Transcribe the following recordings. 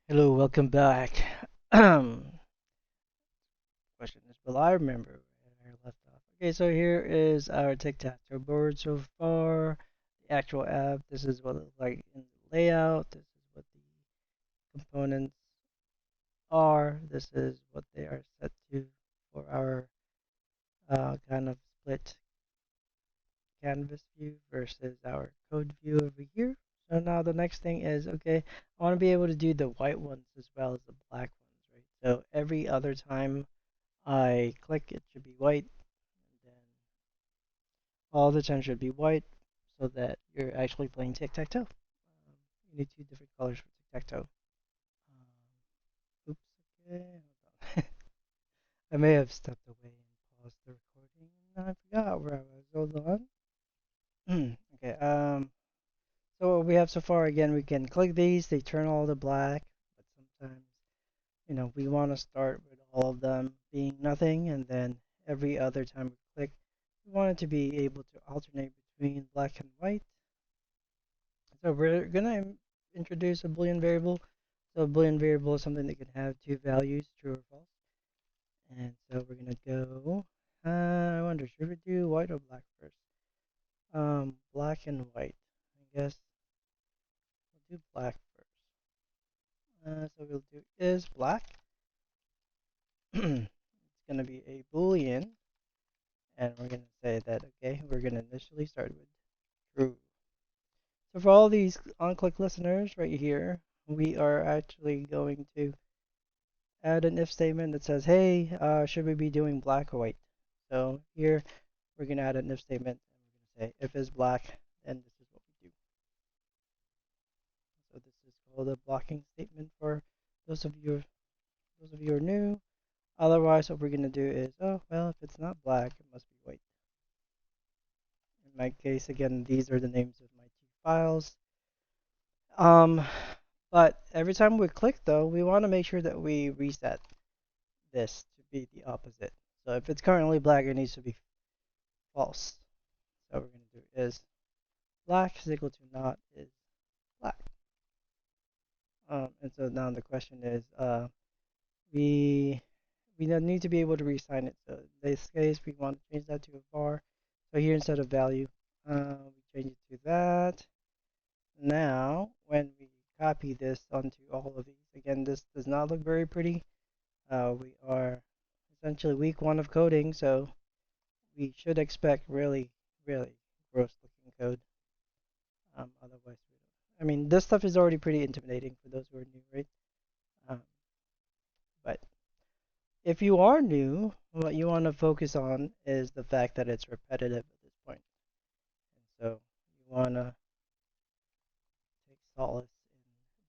Hello, welcome back. Question is, will I remember where I left off? Okay, so here is our tic-tac-toe board so far. The actual app, this is what it looks like in the layout. This is what the components are. This is what they are set to for our kind of split canvas view versus our code view over here. So now the next thing is, okay, I want to be able to do the white ones as well as the black ones, right? So every other time I click, it should be white, and then all the time should be white, so that you're actually playing tic-tac-toe. You need two different colors for tic-tac-toe. Oops, okay, hold on. I may have stepped away and paused the recording, and I forgot where I was. Hold on. Okay, so what we have so far, again, we can click these, they turn all to black, but sometimes, we want to start with all of them being nothing, and then every other time we click, we want it to be able to alternate between black and white. So we're gonna introduce a Boolean variable. So a Boolean variable is something that can have two values, true or false. And so we're gonna go, I wonder, should we do white or black first? Black and white. I guess we'll do black first. So we'll do is black. It's gonna be a Boolean, and we're gonna say that, okay, we're gonna initially start with true. So for all these on-click listeners right here, we are actually going to add an if statement that says, hey, should we be doing black or white? So here we're going to add an if statement, and we're going to say if is black, then this is what we do. So this is called a blocking statement for those of you those of you who are new. Otherwise, what we're going to do is, oh, well, if it's not black, it must be white. In my case, again, these are the names of my two files. Um, but every time we click, though, we want to make sure that we reset this to be the opposite. So if it's currently black, it needs to be false. So what we're going to do is black is equal to not is black. And so now the question is, we we don't need to be able to reassign it. So in this case, we want to change that to a var. So here instead of value, we change it to that. Now, when we copy this onto all of these, again, this does not look very pretty. We are essentially week one of coding, so we should expect really, really gross looking code. Otherwise, we don't. I mean, this stuff is already pretty intimidating for those who are new, right? Um, but if you are new, what you want to focus on is the fact that it's repetitive at this point. And so you want to take solace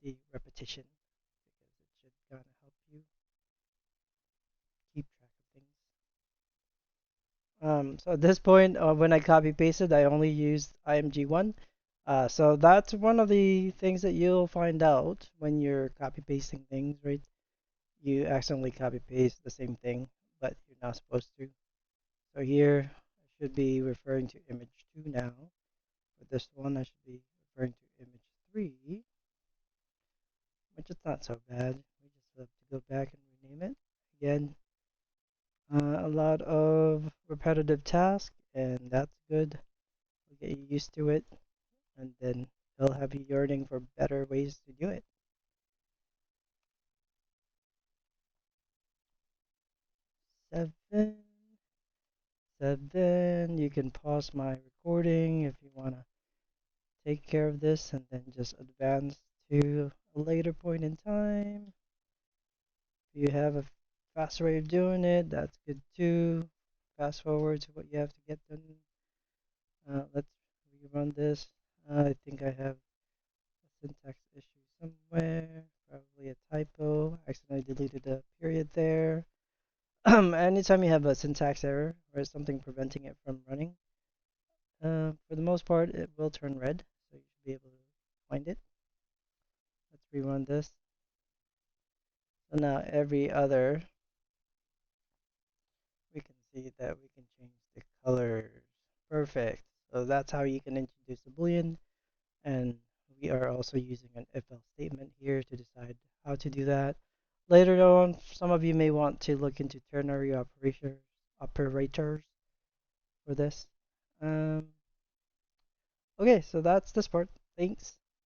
in the repetition because it should kind of help you keep track of things. So at this point, when I copy pasted, I only used img1. So that's one of the things that you'll find out when you're copy pasting things, right? You accidentally copy paste the same thing, but you're not supposed to. So here I should be referring to image 2 now. For this one, I should be referring to image 3, which is not so bad. We just have to go back and rename it. Again, a lot of repetitive tasks, and that's good. We'll get you used to it, and then it'll have you yearning for better ways to do it. 7, 7. You can pause my recording if you want to take care of this and then just advance to a later point in time. If you have a faster way of doing it, that's good too. Fast forward to what you have to get done. Let's rerun this. I think I have a syntax issue somewhere, probably a typo. I accidentally deleted a period there. Anytime you have a syntax error or something preventing it from running, for the most part, it will turn red, so you should be able to find it. Let's rerun this. So now every other, we can see that we can change the colors. Perfect. So that's how you can introduce a boolean, and we are also using an if-else statement here to decide how to do that. Later on, some of you may want to look into ternary operators for this. Um, okay, so that's this part. Thanks.